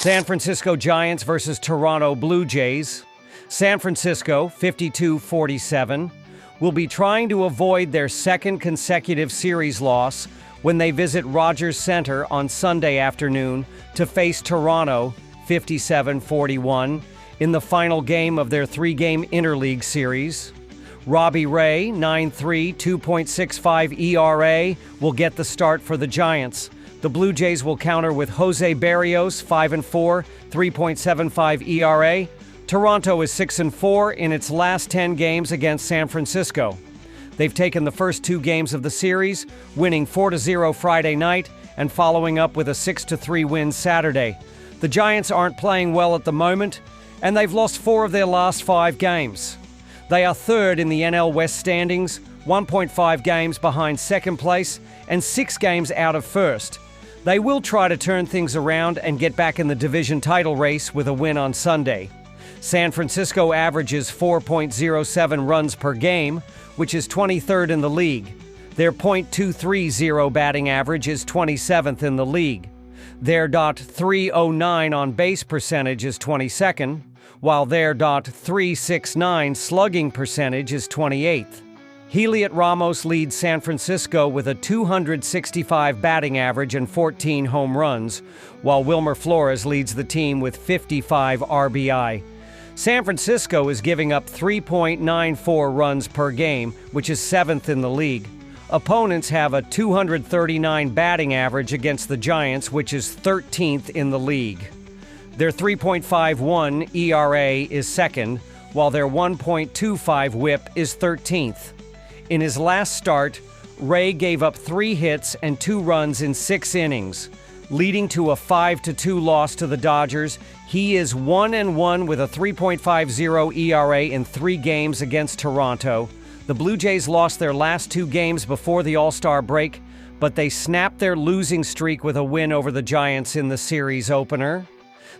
San Francisco Giants versus Toronto Blue Jays. San Francisco, 52-47, will be trying to avoid their second consecutive series loss when they visit Rogers Center on Sunday afternoon to face Toronto, 57-41, in the final game of their three-game interleague series. Robbie Ray, 9.3, 2.65 ERA, will get the start for the Giants. The Blue Jays will counter with Jose Berrios, 5-4, 3.75 ERA. Toronto is 6-4 in its last 10 games against San Francisco. They've taken the first two games of the series, winning 4-0 Friday night and following up with a 6-3 win Saturday. The Giants aren't playing well at the moment, and they've lost 4 of their last 5 games. They are third in the NL West standings, 1.5 games behind second place and 6 games out of first. They will try to turn things around and get back in the division title race with a win on Sunday. San Francisco averages 4.07 runs per game, which is 23rd in the league. Their .230 batting average is 27th in the league. Their .309 on base percentage is 22nd, while their .369 slugging percentage is 28th. Heliot Ramos leads San Francisco with a 265 batting average and 14 home runs, while Wilmer Flores leads the team with 55 RBI. San Francisco is giving up 3.94 runs per game, which is 7th in the league. Opponents have a 239 batting average against the Giants, which is 13th in the league. Their 3.51 ERA is second, while their 1.25 WHIP is 13th. In his last start, Ray gave up 3 hits and 2 runs in 6 innings, leading to a 5-2 loss to the Dodgers. He is 1-1 with a 3.50 ERA in 3 games against Toronto. The Blue Jays lost their last 2 games before the All-Star break, but they snapped their losing streak with a win over the Giants in the series opener.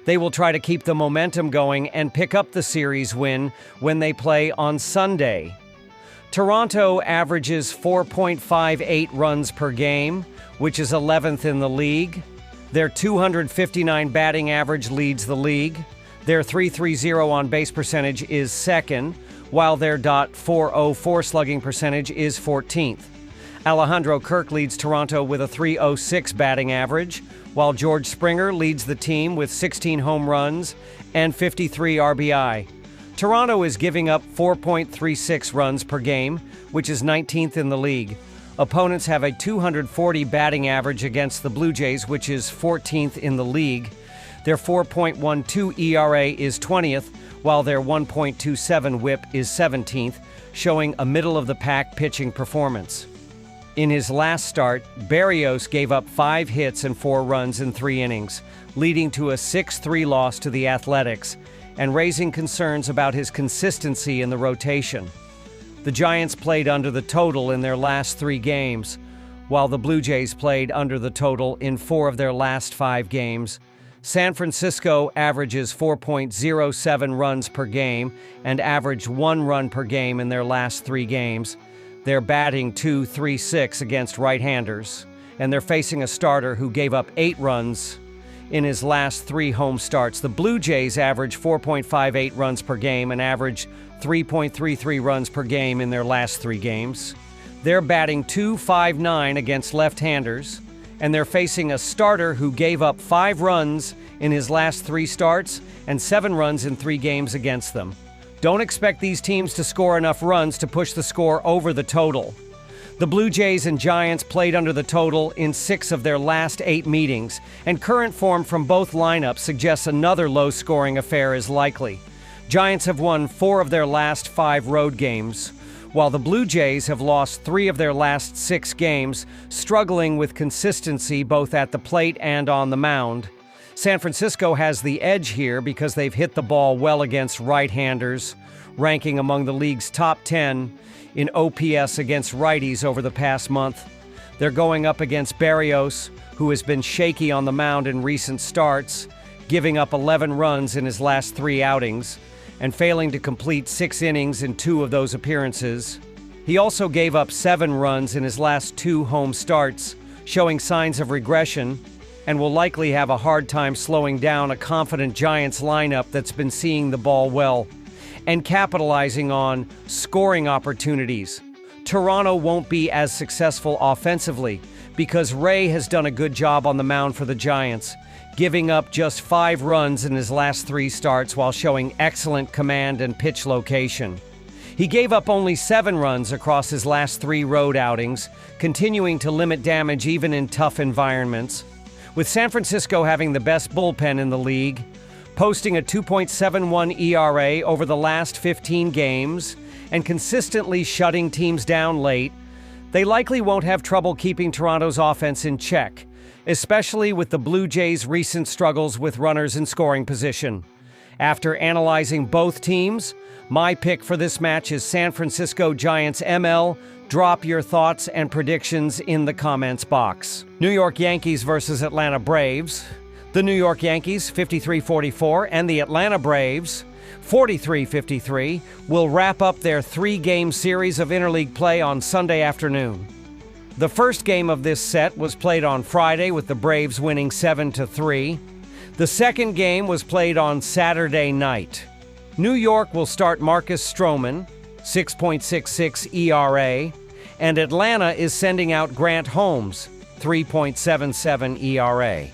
They will try to keep the momentum going and pick up the series win when they play on Sunday. Toronto averages 4.58 runs per game, which is 11th in the league. Their 259 batting average leads the league. Their .330 on base percentage is second, while their .404 slugging percentage is 14th. Alejandro Kirk leads Toronto with a .306 batting average, while George Springer leads the team with 16 home runs and 53 RBI. Toronto is giving up 4.36 runs per game, which is 19th in the league. Opponents have a 240 batting average against the Blue Jays, which is 14th in the league. Their 4.12 ERA is 20th, while their 1.27 WHIP is 17th, showing a middle-of-the-pack pitching performance. In his last start, Berrios gave up 5 hits and 4 runs in 3 innings, leading to a 6-3 loss to the Athletics, and raising concerns about his consistency in the rotation. The Giants played under the total in their last 3 games, while the Blue Jays played under the total in 4 of their last 5 games. San Francisco averages 4.07 runs per game and averaged 1 run per game in their last 3 games. They're batting .236 against right-handers, and they're facing a starter who gave up 8 runs in his last 3 home starts. The Blue Jays average 4.58 runs per game and average 3.33 runs per game in their last 3 games. They're batting .259 against left-handers, and they're facing a starter who gave up 5 runs in his last 3 starts and 7 runs in 3 games against them. Don't expect these teams to score enough runs to push the score over the total. The Blue Jays and Giants played under the total in 6 of their last 8 meetings, and current form from both lineups suggests another low-scoring affair is likely. Giants have won 4 of their last 5 road games, while the Blue Jays have lost 3 of their last 6 games, struggling with consistency both at the plate and on the mound. San Francisco has the edge here because they've hit the ball well against right-handers, ranking among the league's top 10 in OPS against righties over the past month. They're going up against Berrios, who has been shaky on the mound in recent starts, giving up 11 runs in his last 3 outings, and failing to complete 6 innings in 2 of those appearances. He also gave up 7 runs in his last 2 home starts, showing signs of regression. and will likely have a hard time slowing down a confident Giants lineup that's been seeing the ball well and capitalizing on scoring opportunities. Toronto won't be as successful offensively because Ray has done a good job on the mound for the Giants, giving up just 5 runs in his last 3 starts while showing excellent command and pitch location. He gave up only 7 runs across his last 3 road outings, continuing to limit damage even in tough environments. With San Francisco having the best bullpen in the league, posting a 2.71 ERA over the last 15 games, and consistently shutting teams down late, they likely won't have trouble keeping Toronto's offense in check, especially with the Blue Jays' recent struggles with runners in scoring position. After analyzing both teams, my pick for this match is San Francisco Giants ML. Drop your thoughts and predictions in the comments box. New York Yankees versus Atlanta Braves. The New York Yankees, 53-44, and the Atlanta Braves, 43-53, will wrap up their 3-game series of interleague play on Sunday afternoon. The first game of this set was played on Friday with the Braves winning 7-3. The second game was played on Saturday night. New York will start Marcus Stroman, 6.66 ERA, and Atlanta is sending out Grant Holmes, 3.77 ERA.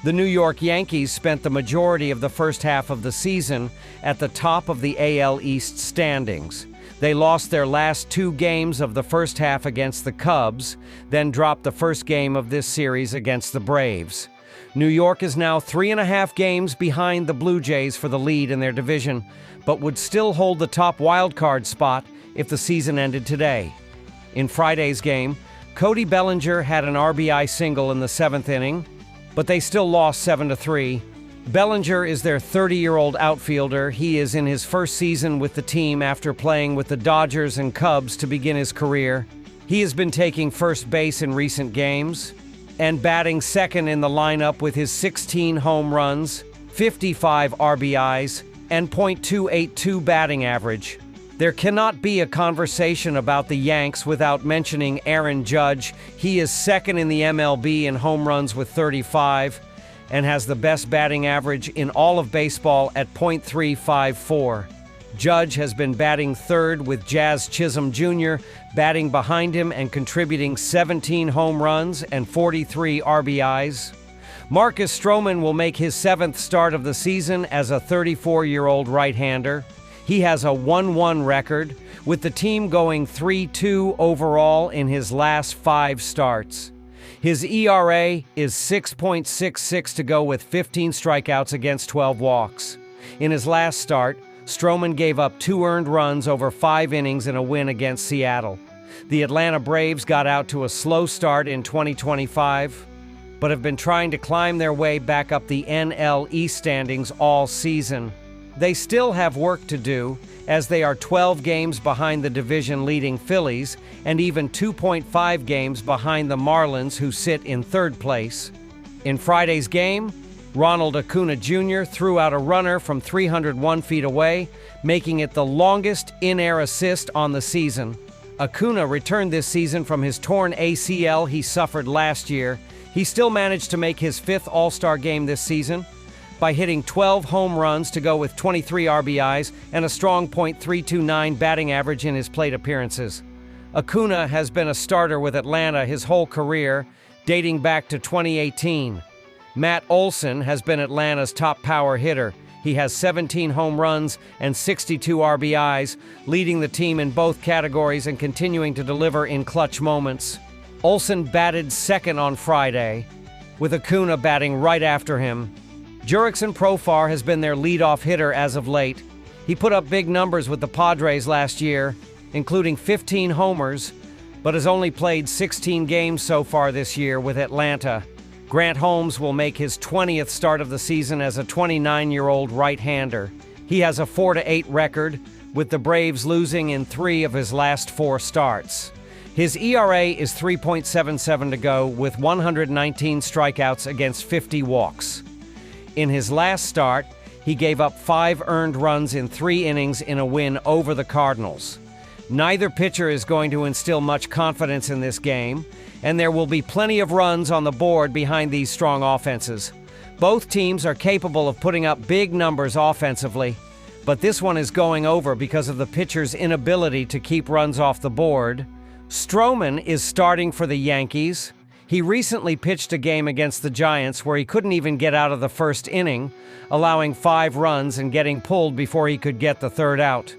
The New York Yankees spent the majority of the first half of the season at the top of the AL East standings. They lost their last 2 games of the first half against the Cubs, then dropped the first game of this series against the Braves. New York is now 3.5 games behind the Blue Jays for the lead in their division, but would still hold the top wildcard spot if the season ended today. In Friday's game, Cody Bellinger had an RBI single in the 7th inning, but they still lost 7-3. Bellinger is their 30-year-old outfielder. He is in his first season with the team after playing with the Dodgers and Cubs to begin his career. He has been taking first base in recent games and batting second in the lineup with his 16 home runs, 55 RBIs, and .282 batting average. There cannot be a conversation about the Yanks without mentioning Aaron Judge. He is second in the MLB in home runs with 35 and has the best batting average in all of baseball at .354. Judge has been batting third with Jazz Chisholm Jr. batting behind him and contributing 17 home runs and 43 RBIs. Marcus Stroman will make his 7th start of the season as a 34-year-old right-hander. He has a 1-1 record, with the team going 3-2 overall in his last 5 starts. His ERA is 6.66 to go with 15 strikeouts against 12 walks. In his last start, Stroman gave up 2 earned runs over 5 innings in a win against Seattle. The Atlanta Braves got out to a slow start in 2025, but have been trying to climb their way back up the NL East standings all season. They still have work to do, as they are 12 games behind the division-leading Phillies and even 2.5 games behind the Marlins, who sit in 3rd place. In Friday's game, Ronald Acuna Jr. threw out a runner from 301 feet away, making it the longest in-air assist on the season. Acuna returned this season from his torn ACL he suffered last year. He still managed to make his 5th All-Star game this season by hitting 12 home runs to go with 23 RBIs and a strong .329 batting average in his plate appearances. Acuna has been a starter with Atlanta his whole career, dating back to 2018. Matt Olson has been Atlanta's top power hitter. He has 17 home runs and 62 RBIs, leading the team in both categories and continuing to deliver in clutch moments. Olson batted second on Friday, with Acuna batting right after him. Jurickson Profar has been their leadoff hitter as of late. He put up big numbers with the Padres last year, including 15 homers, but has only played 16 games so far this year with Atlanta. Grant Holmes will make his 20th start of the season as a 29-year-old right-hander. He has a 4-8 record, with the Braves losing in 3 of his last 4 starts. His ERA is 3.77 to go, with 119 strikeouts against 50 walks. In his last start, he gave up 5 earned runs in 3 innings in a win over the Cardinals. Neither pitcher is going to instill much confidence in this game, and there will be plenty of runs on the board behind these strong offenses. Both teams are capable of putting up big numbers offensively, but this one is going over because of the pitcher's inability to keep runs off the board. Stroman is starting for the Yankees. He recently pitched a game against the Giants where he couldn't even get out of the first inning, allowing 5 runs and getting pulled before he could get the third out.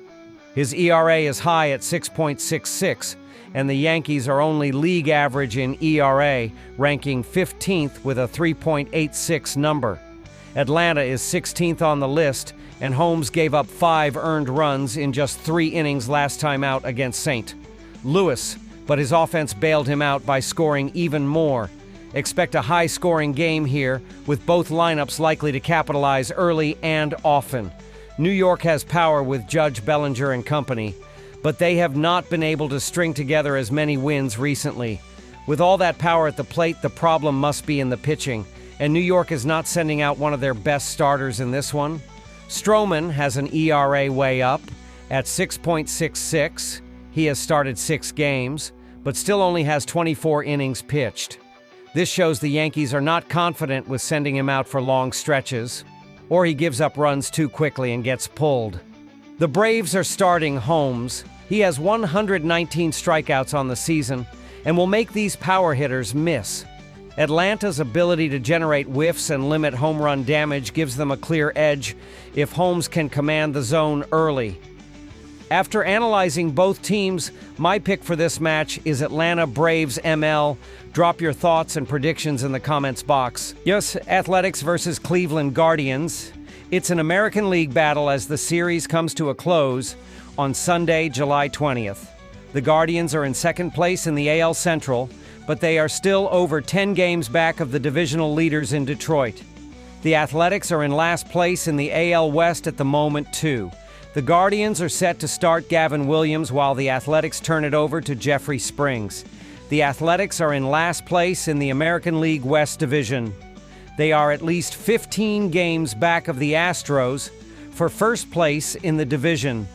His ERA is high at 6.66, and the Yankees are only league average in ERA, ranking 15th with a 3.86 number. Atlanta is 16th on the list, and Holmes gave up 5 earned runs in just 3 innings last time out against St. Louis, but his offense bailed him out by scoring even more. Expect a high-scoring game here, with both lineups likely to capitalize early and often. New York has power with Judge, Bellinger, and company, but they have not been able to string together as many wins recently. With all that power at the plate, the problem must be in the pitching, and New York is not sending out one of their best starters in this one. Stroman has an ERA way up at 6.66. He has started 6 games, but still only has 24 innings pitched. This shows the Yankees are not confident with sending him out for long stretches, or he gives up runs too quickly and gets pulled. The Braves are starting Holmes. He has 119 strikeouts on the season and will make these power hitters miss. Atlanta's ability to generate whiffs and limit home run damage gives them a clear edge if Holmes can command the zone early. After analyzing both teams, my pick for this match is Atlanta Braves ML. Drop your thoughts and predictions in the comments box. Yes, Athletics versus Cleveland Guardians. It's an American League battle as the series comes to a close on Sunday, July 20th. The Guardians are in second place in the AL Central, but they are still over 10 games back of the divisional leaders in Detroit. The Athletics are in last place in the AL West at the moment, too. The Guardians are set to start Gavin Williams while the Athletics turn it over to Jeffrey Springs. The Athletics are in last place in the American League West Division. They are at least 15 games back of the Astros for first place in the division.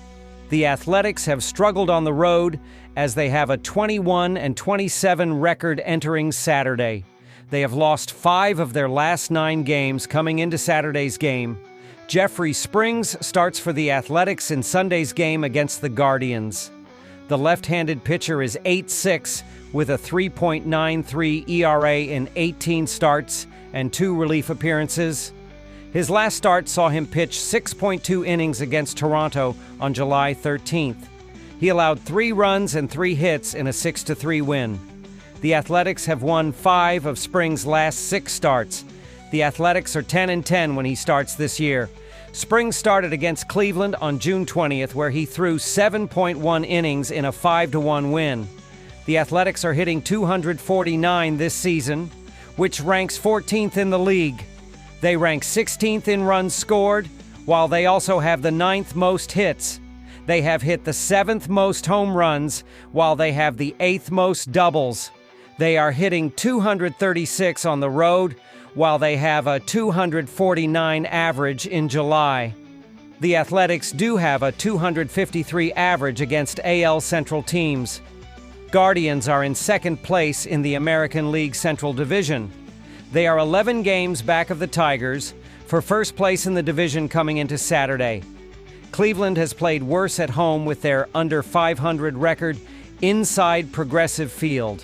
The Athletics have struggled on the road as they have a 21-27 record entering Saturday. They have lost 5 of their last 9 games coming into Saturday's game. Jeffrey Springs starts for the Athletics in Sunday's game against the Guardians. The left-handed pitcher is 8'6", with a 3.93 ERA in 18 starts and 2 relief appearances. His last start saw him pitch 6.2 innings against Toronto on July 13th. He allowed 3 runs and 3 hits in a 6-3 win. The Athletics have won 5 of Springs' last 6 starts. The Athletics are 10-10 when he starts this year. Springs started against Cleveland on June 20th, where he threw 7.1 innings in a 5-1 win. The Athletics are hitting .249 this season, which ranks 14th in the league. They rank 16th in runs scored, while they also have the 9th most hits. They have hit the 7th most home runs, while they have the 8th most doubles. They are hitting .236 on the road, while they have a .249 average in July. The Athletics do have a .253 average against AL Central teams. Guardians are in second place in the American League Central Division. They are 11 games back of the Tigers for first place in the division coming into Saturday. Cleveland has played worse at home with their under .500 record inside Progressive Field.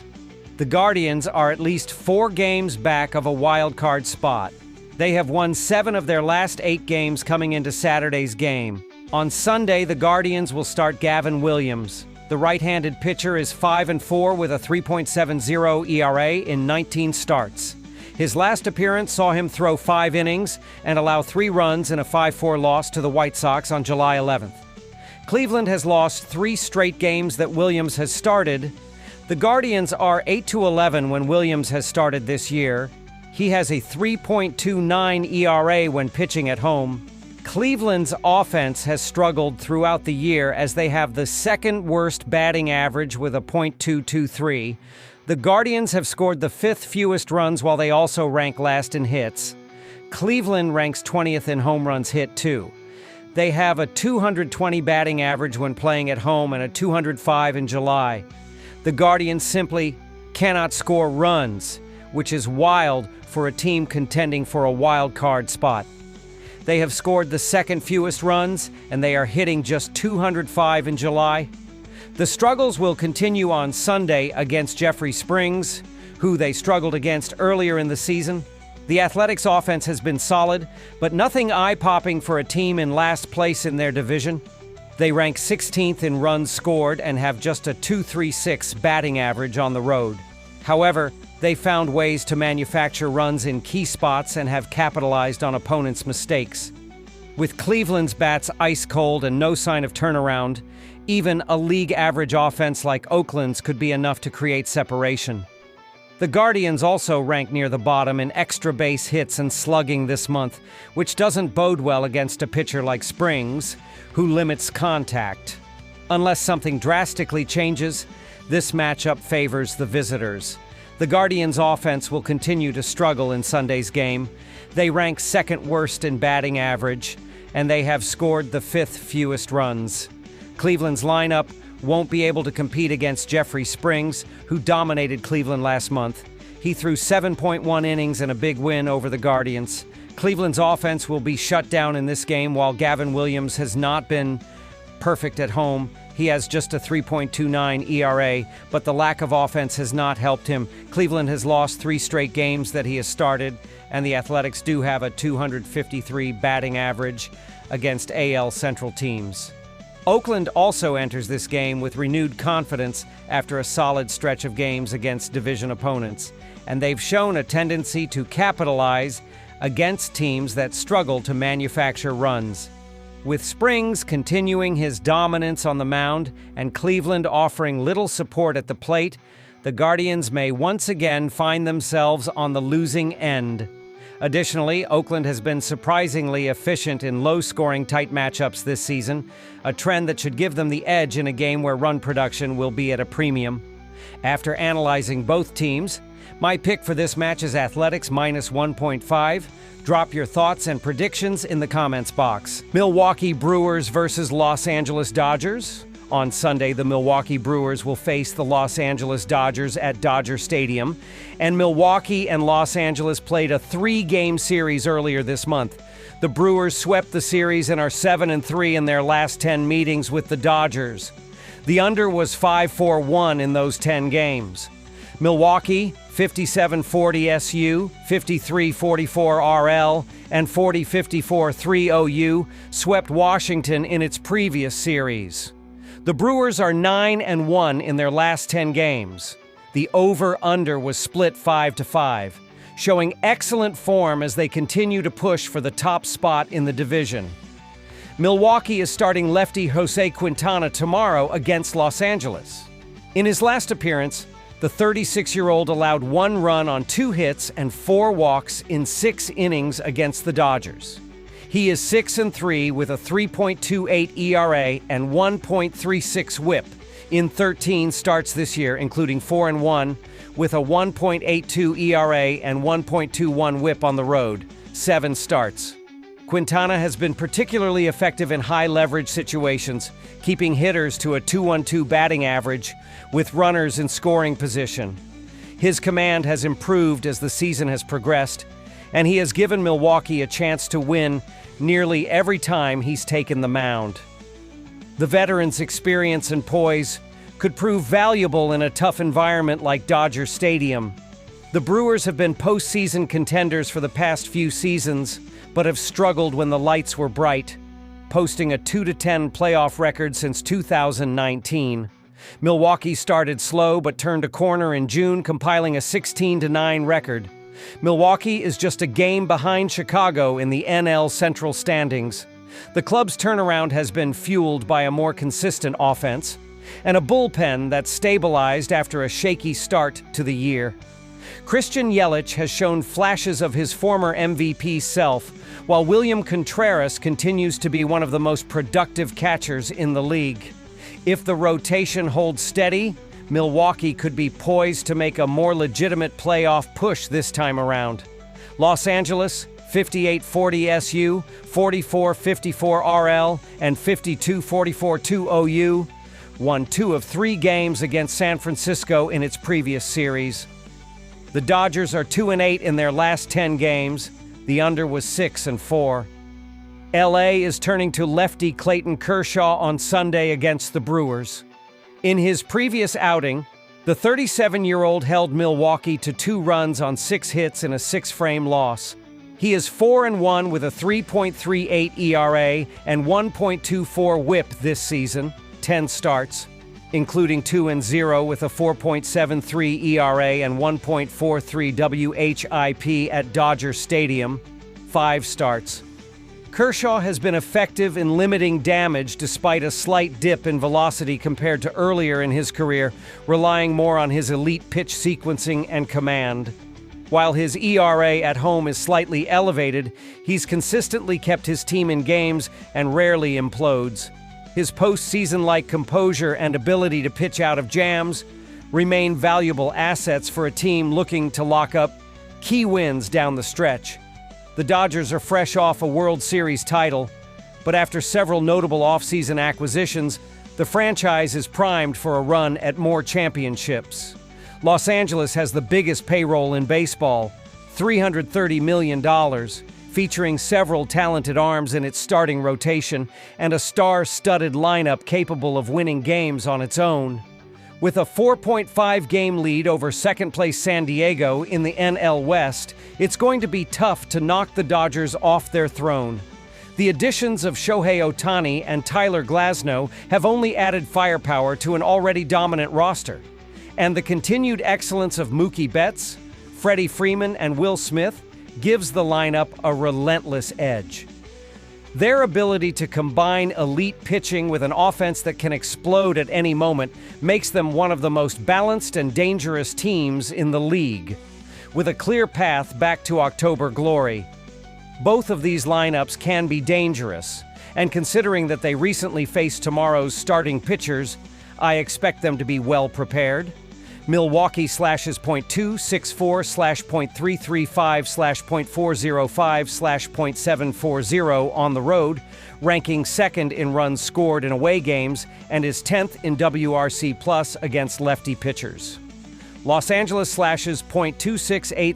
The Guardians are at least 4 games back of a wild card spot. They have won 7 of their last 8 games coming into Saturday's game. On Sunday, the Guardians will start Gavin Williams. The right-handed pitcher is 5-4 with a 3.70 ERA in 19 starts. His last appearance saw him throw 5 innings and allow 3 runs in a 5-4 loss to the White Sox on July 11th. Cleveland has lost 3 straight games that Williams has started. The Guardians are 8-11 when Williams has started this year. He has a 3.29 ERA when pitching at home. Cleveland's offense has struggled throughout the year as they have the second worst batting average with a .223. The Guardians have scored the 5th fewest runs while they also rank last in hits. Cleveland ranks 20th in home runs hit too. They have a .220 batting average when playing at home and a .205 in July. The Guardians simply cannot score runs, which is wild for a team contending for a wild card spot. They have scored the second fewest runs, and they are hitting just 205 in July. The struggles will continue on Sunday against Jeffrey Springs, who they struggled against earlier in the season. The Athletics' offense has been solid, but nothing eye-popping for a team in last place in their division. They rank 16th in runs scored and have just a .236 batting average on the road. However, they found ways to manufacture runs in key spots and have capitalized on opponents' mistakes. With Cleveland's bats ice cold and no sign of turnaround, even a league average offense like Oakland's could be enough to create separation. The Guardians also rank near the bottom in extra base hits and slugging this month, which doesn't bode well against a pitcher like Springs, who limits contact. Unless something drastically changes, this matchup favors the visitors. The Guardians' offense will continue to struggle in Sunday's game. They rank second worst in batting average, and they have scored the fifth fewest runs. Cleveland's lineup won't be able to compete against Jeffrey Springs, who dominated Cleveland last month. He threw 7.1 innings in a big win over the Guardians. Cleveland's offense will be shut down in this game, while Gavin Williams has not been perfect at home. He has just a 3.29 ERA, but the lack of offense has not helped him. Cleveland has lost 3 straight games that he has started, and the Athletics do have a 253 batting average against AL Central teams. Oakland also enters this game with renewed confidence after a solid stretch of games against division opponents, and they've shown a tendency to capitalize against teams that struggle to manufacture runs. With Springs continuing his dominance on the mound and Cleveland offering little support at the plate, the Guardians may once again find themselves on the losing end. Additionally, Oakland has been surprisingly efficient in low-scoring tight matchups this season, a trend that should give them the edge in a game where run production will be at a premium. After analyzing both teams, my pick for this match is Athletics minus 1.5. Drop your thoughts and predictions in the comments box. Milwaukee Brewers versus Los Angeles Dodgers. On Sunday, the Milwaukee Brewers will face the Los Angeles Dodgers at Dodger Stadium, and Milwaukee and Los Angeles played a 3-game series earlier this month. The Brewers swept the series and are 7-3 in their last 10 meetings with the Dodgers. The under was 5-4-1 in those 10 games. Milwaukee, 57-40 SU, 53-44 RL, and 40-54 OU, swept Washington in its previous series. The Brewers are 9-1 in their last 10 games. The over-under was split 5-5, showing excellent form as they continue to push for the top spot in the division. Milwaukee is starting lefty Jose Quintana tomorrow against Los Angeles. In his last appearance, the 36-year-old allowed 1 run on 2 hits and 4 walks in 6 innings against the Dodgers. He is 6-3 with a 3.28 ERA and 1.36 WHIP in 13 starts this year, including 4-1 with a 1.82 ERA and 1.21 WHIP on the road, 7 starts. Quintana has been particularly effective in high-leverage situations, keeping hitters to a .212 batting average with runners in scoring position. His command has improved as the season has progressed, and he has given Milwaukee a chance to win nearly every time he's taken the mound. The veteran's experience and poise could prove valuable in a tough environment like Dodger Stadium. The Brewers have been postseason contenders for the past few seasons, but have struggled when the lights were bright, posting a 2-10 playoff record since 2019. Milwaukee started slow but turned a corner in June, compiling a 16-9 record. Milwaukee is just a game behind Chicago in the NL Central standings. The club's turnaround has been fueled by a more consistent offense and a bullpen that stabilized after a shaky start to the year. Christian Yelich has shown flashes of his former MVP self, while William Contreras continues to be one of the most productive catchers in the league. If the rotation holds steady, Milwaukee could be poised to make a more legitimate playoff push this time around. Los Angeles, 58-40 SU, 44-54 RL, and 52-44 OU, won 2 of 3 games against San Francisco in its previous series. The Dodgers are 2-8 in their last 10 games. The under was 6-4. LA is turning to lefty Clayton Kershaw on Sunday against the Brewers. In his previous outing, the 37-year-old held Milwaukee to 2 runs on 6 hits in a 6-frame loss. He is 4-1 with a 3.38 ERA and 1.24 WHIP this season, 10 starts, including 2-0 with a 4.73 ERA and 1.43 WHIP at Dodger Stadium, 5 starts. Kershaw has been effective in limiting damage despite a slight dip in velocity compared to earlier in his career, relying more on his elite pitch sequencing and command. While his ERA at home is slightly elevated, he's consistently kept his team in games and rarely implodes. His postseason-like composure and ability to pitch out of jams remain valuable assets for a team looking to lock up key wins down the stretch. The Dodgers are fresh off a World Series title, but after several notable offseason acquisitions, the franchise is primed for a run at more championships. Los Angeles has the biggest payroll in baseball, $330 million, featuring several talented arms in its starting rotation and a star-studded lineup capable of winning games on its own. With a 4.5-game lead over second-place San Diego in the NL West, it's going to be tough to knock the Dodgers off their throne. The additions of Shohei Ohtani and Tyler Glasnow have only added firepower to an already dominant roster. And the continued excellence of Mookie Betts, Freddie Freeman, and Will Smith gives the lineup a relentless edge. Their ability to combine elite pitching with an offense that can explode at any moment makes them one of the most balanced and dangerous teams in the league, with a clear path back to October glory. Both of these lineups can be dangerous, and considering that they recently faced tomorrow's starting pitchers, I expect them to be well prepared. Milwaukee slashes .264 .335 .405 .740 on the road, ranking second in runs scored in away games and is 10th in WRC plus against lefty pitchers. Los Angeles slashes .268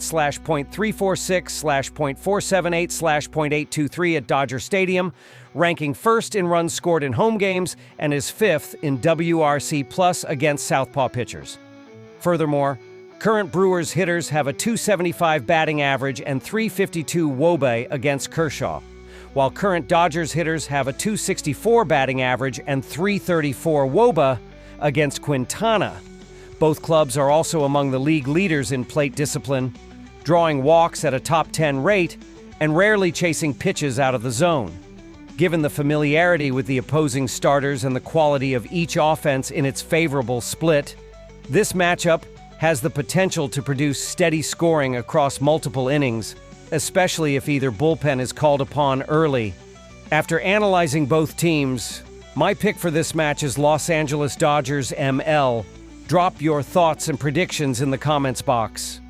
.346 .478 .823 at Dodger Stadium, ranking first in runs scored in home games and is 5th in WRC plus against southpaw pitchers. Furthermore, current Brewers hitters have a .275 batting average and .352 WOBA against Kershaw, while current Dodgers hitters have a .264 batting average and .334 WOBA against Quintana. Both clubs are also among the league leaders in plate discipline, drawing walks at a top 10 rate and rarely chasing pitches out of the zone. Given the familiarity with the opposing starters and the quality of each offense in its favorable split, this matchup has the potential to produce steady scoring across multiple innings, especially if either bullpen is called upon early. After analyzing both teams, my pick for this match is Los Angeles Dodgers ML. Drop your thoughts and predictions in the comments box.